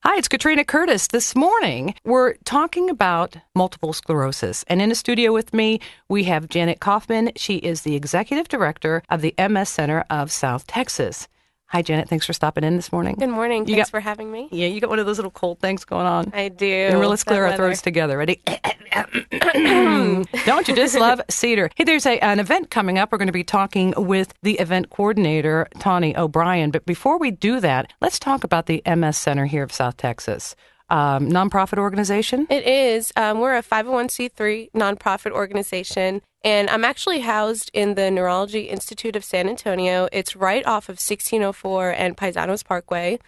Hi, it's Katrina Curtis. This morning, we're talking about multiple sclerosis. And in the studio with me, we have Janet Kaufman. She is the Executive Director of the MS Center of South Texas. Hi, Janet. Thanks for stopping in this morning. Good morning. Thanks for having me. Yeah, you got one of those little cold things going on. I do. And let's clear our throats together. Ready? Don't you just love cedar? Hey, there's an event coming up. We're going to be talking with the event coordinator, Tawny O'Brien. But before we do that, let's talk about the MS Center here of South Texas. Nonprofit organization? It is. We're a 501c3 nonprofit organization, and I'm actually housed in the Neurology Institute of San Antonio. It's right off of 1604 and Paisanos Parkway.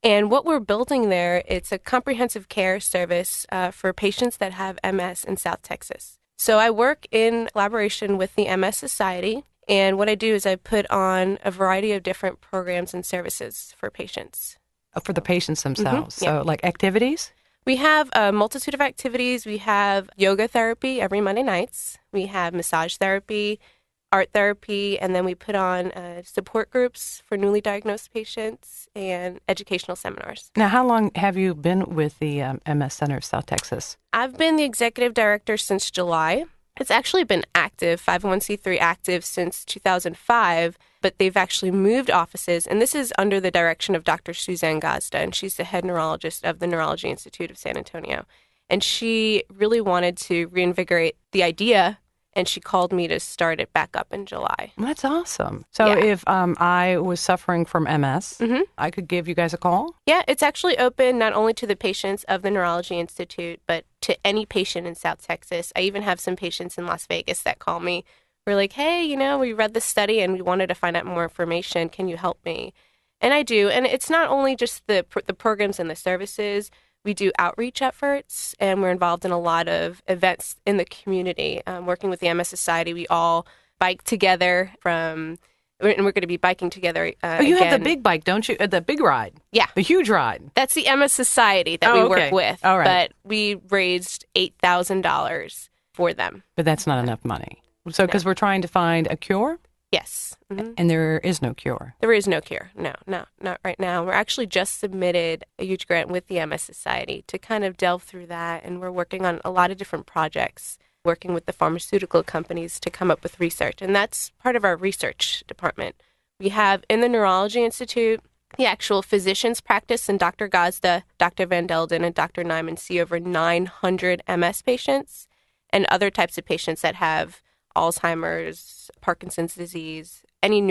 And what we're building there, it's a comprehensive care service for patients that have MS in South Texas. So I work in collaboration with the MS Society, and what I do is I put on a variety of different programs and services for patients. For the patients themselves. Mm-hmm, yeah. So like activities? We have a multitude of activities. We have yoga therapy every Monday nights. We have massage therapy, art therapy, and then we put on support groups for newly diagnosed patients and educational seminars. Now, how long have you been with the MS Center of South Texas? I've been the executive director since July. It's actually been active, 501c3 active since 2005, but they've actually moved offices, and this is under the direction of Dr. Suzanne Gazda, and she's the head neurologist of the Neurology Institute of San Antonio. And she really wanted to reinvigorate the idea, and she called me to start it back up in July. Well, that's awesome. So if I was suffering from MS, I could give you guys a call? Yeah, it's actually open not only to the patients of the Neurology Institute, but to any patient in South Texas. I even have some patients in Las Vegas that call me. We're like, hey, we read this study and we wanted to find out more information. Can you help me? And I do. And it's not only just the programs and the services. We do outreach efforts, and we're involved in a lot of events in the community. Working with the MS Society, we all bike together and we're going to be biking together you again. have the big bike, don't you? The big ride. Yeah. The huge ride. That's the MS Society that we work with. All right. But we raised $8,000 for them. But that's not enough money. So because we're trying to find a cure? Yes. Mm-hmm. And there is no cure. There is no cure. No, not right now. We're actually just submitted a huge grant with the MS Society to kind of delve through that. And we're working on a lot of different projects, working with the pharmaceutical companies to come up with research. And that's part of our research department. We have in the Neurology Institute, the actual physician's practice, and Dr. Gazda, Dr. Van Delden, and Dr. Nyman see over 900 MS patients and other types of patients that have Alzheimer's, Parkinson's disease, any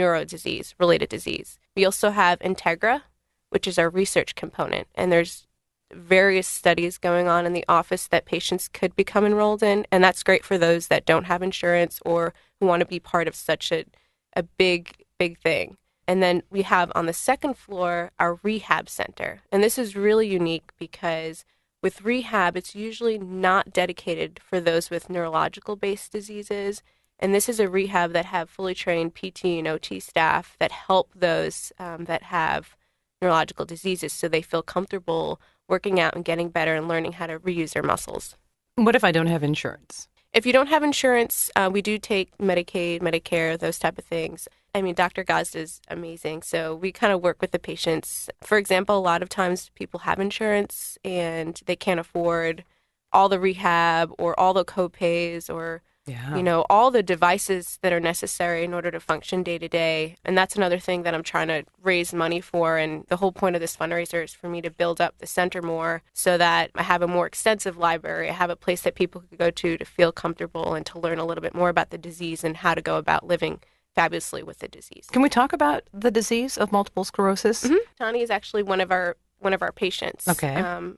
related disease. We also have Integra, which is our research component, and there's various studies going on in the office that patients could become enrolled in, and that's great for those that don't have insurance or who want to be part of such a big thing. And then we have on the second floor our rehab center, and this is really unique because with rehab, it's usually not dedicated for those with neurological-based diseases. And this is a rehab that have fully trained PT and OT staff that help those that have neurological diseases so they feel comfortable working out and getting better and learning how to reuse their muscles. What if I don't have insurance? If you don't have insurance, we do take Medicaid, Medicare, those type of things. I mean, Dr. Gazda is amazing. So we kind of work with the patients. For example, a lot of times people have insurance and they can't afford all the rehab or all the co-pays or, all the devices that are necessary in order to function day to day. And that's another thing that I'm trying to raise money for. And the whole point of this fundraiser is for me to build up the center more so that I have a more extensive library. I have a place that people could go to feel comfortable and to learn a little bit more about the disease and how to go about living fabulously with the disease. Can we talk about the disease of multiple sclerosis? Mm-hmm. Tawny is actually one of our patients. Okay. And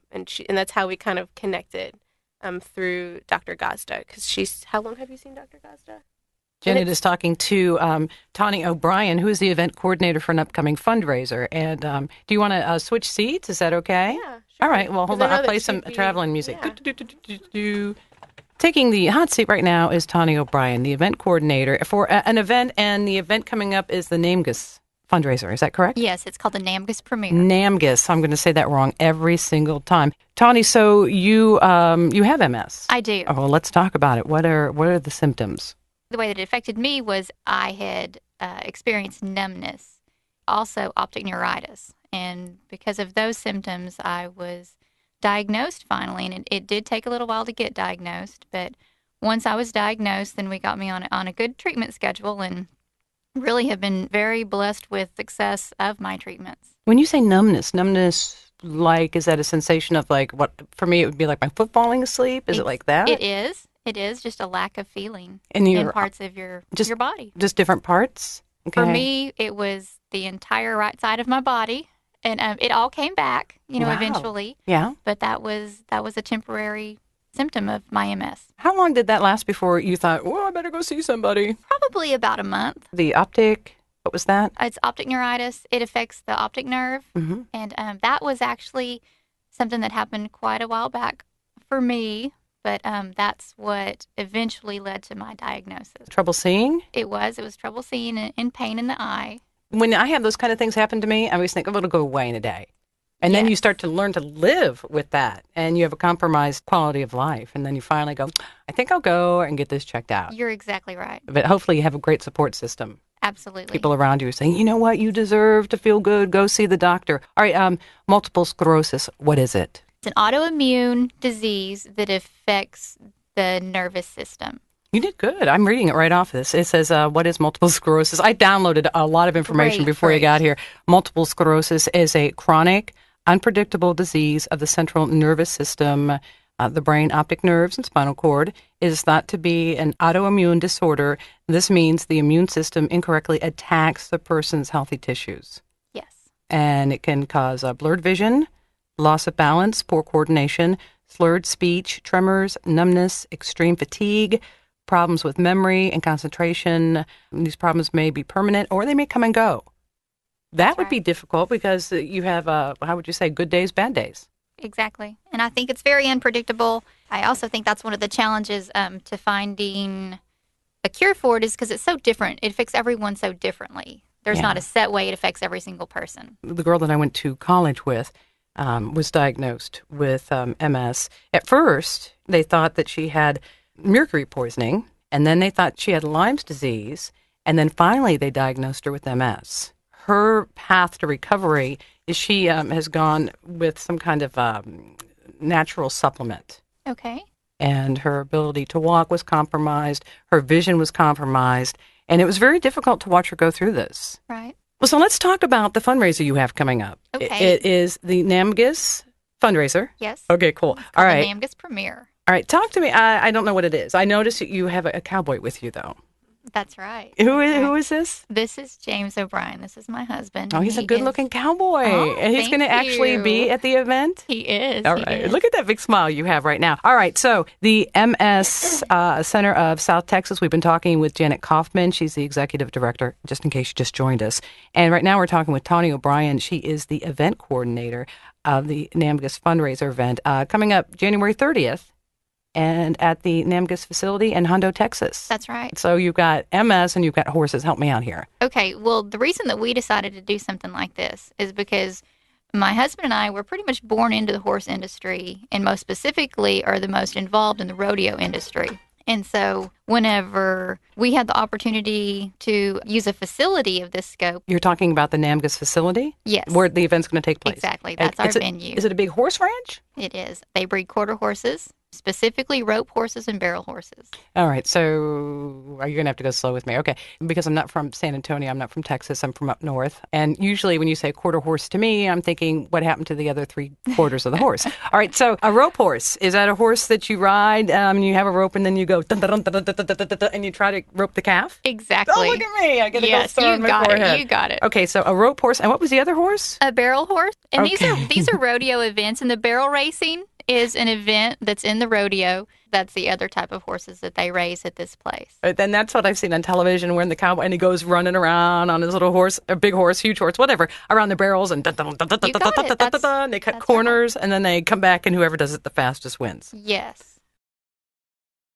that's how we kind of connected through Dr. Gazda. Because how long have you seen Dr. Gazda? Janet is talking to Tawny O'Brien, who is the event coordinator for an upcoming fundraiser. And do you want to switch seats? Is that okay? Yeah, sure. All right. Well, hold on. I'll play some traveling music. Yeah. Taking the hot seat right now is Tawny O'Brien, the event coordinator for an event, and the event coming up is the Namgis fundraiser. Is that correct? Yes, it's called the Namgis Premiere. Namgis. I'm going to say that wrong every single time. Tawny, so you have MS. I do. Oh, well, let's talk about it. What are the symptoms? The way that it affected me was I had experienced numbness, also optic neuritis. And because of those symptoms, I was diagnosed finally. And it did take a little while to get diagnosed. But once I was diagnosed, then we got me on a good treatment schedule and really have been very blessed with success of my treatments. When you say numbness, like, is that a sensation of like what, for me, it would be like my foot falling asleep? Is it like that? It is. It is just a lack of feeling in parts of your body. Just different parts? Okay. For me, it was the entire right side of my body, and it all came back, Wow. eventually. Yeah. But that was a temporary symptom of my MS. How long did that last before you thought, well, I better go see somebody? Probably about a month. The optic, what was that? It's optic neuritis. It affects the optic nerve, Mm-hmm. and that was actually something that happened quite a while back for me. But that's what eventually led to my diagnosis. Trouble seeing? It was trouble seeing and pain in the eye. When I have those kind of things happen to me, I always think, oh, it'll go away in a day. And then you start to learn to live with that, and you have a compromised quality of life. And then you finally go, I think I'll go and get this checked out. You're exactly right. But hopefully you have a great support system. Absolutely. People around you are saying, you know what, you deserve to feel good. Go see the doctor. All right, multiple sclerosis, what is it? It's an autoimmune disease that affects the nervous system. You did good. I'm reading it right off this. It says, what is multiple sclerosis? I downloaded a lot of information before you got here. Multiple sclerosis is a chronic, unpredictable disease of the central nervous system, the brain, optic nerves, and spinal cord. It is thought to be an autoimmune disorder. This means the immune system incorrectly attacks the person's healthy tissues. Yes. And it can cause blurred vision, loss of balance, poor coordination, slurred speech, tremors, numbness, extreme fatigue, problems with memory and concentration. These problems may be permanent or they may come and go. That would be difficult because you have, how would you say, good days, bad days. Exactly. And I think it's very unpredictable. I also think that's one of the challenges to finding a cure for it is because it's so different. It affects everyone so differently. There's not a set way it affects every single person. The girl that I went to college with was diagnosed with MS. At first, they thought that she had mercury poisoning, and then they thought she had Lyme's disease, and then finally they diagnosed her with MS. Her path to recovery is she has gone with some kind of natural supplement. Okay. And her ability to walk was compromised, her vision was compromised, and it was very difficult to watch her go through this. Right. Well, so let's talk about the fundraiser you have coming up. Okay. It is the Namgis fundraiser. Yes. Okay, cool. It's All called right. the Namgis Premiere. All right, talk to me. I don't know what it is. I noticed that you have a cowboy with you, though. That's right. Who is this? This is James O'Brien. This is my husband. Oh, he's a good-looking cowboy. Oh, and he's going to actually be at the event? He is. All right. Look at that big smile you have right now. All right. So the MS Center of South Texas, we've been talking with Janet Kaufman. She's the executive director, just in case you just joined us. And right now we're talking with Tawny O'Brien. She is the event coordinator of the Namgis fundraiser event coming up January 30th. And at the Namgis facility in Hondo, Texas. That's right. So you've got MS and you've got horses. Help me out here. Okay. Well, the reason that we decided to do something like this is because my husband and I were pretty much born into the horse industry, and most specifically are the most involved in the rodeo industry. And so whenever we had the opportunity to use a facility of this scope. You're talking about the Namgis facility? Yes. Where the event's going to take place? Exactly. That's our venue. Is it a big horse ranch? It is. They breed quarter horses, specifically rope horses and barrel horses. All right. So you're going to have to go slow with me. Okay. Because I'm not from San Antonio. I'm not from Texas. I'm from up north. And usually when you say quarter horse to me, I'm thinking what happened to the other 3/4 of the horse? All right. So a rope horse, is that a horse that you ride and you have a rope and then you go dun, dun, dun, dun, dun, dun, dun, dun, dun, and you try to rope the calf? Exactly. Oh, look at me. I get a yes, gold star on my forehead. You got it. Okay. So a rope horse. And what was the other horse? A barrel horse. And Okay. these are rodeo events, and the barrel racing is an event that's in the rodeo. That's the other type of horses that they raise at this place. Then that's what I've seen on television, when the cowboy and he goes running around on his little horse, a big horse, huge horse, whatever, around the barrels and and they cut corners and then they come back and whoever does it the fastest wins. Yes.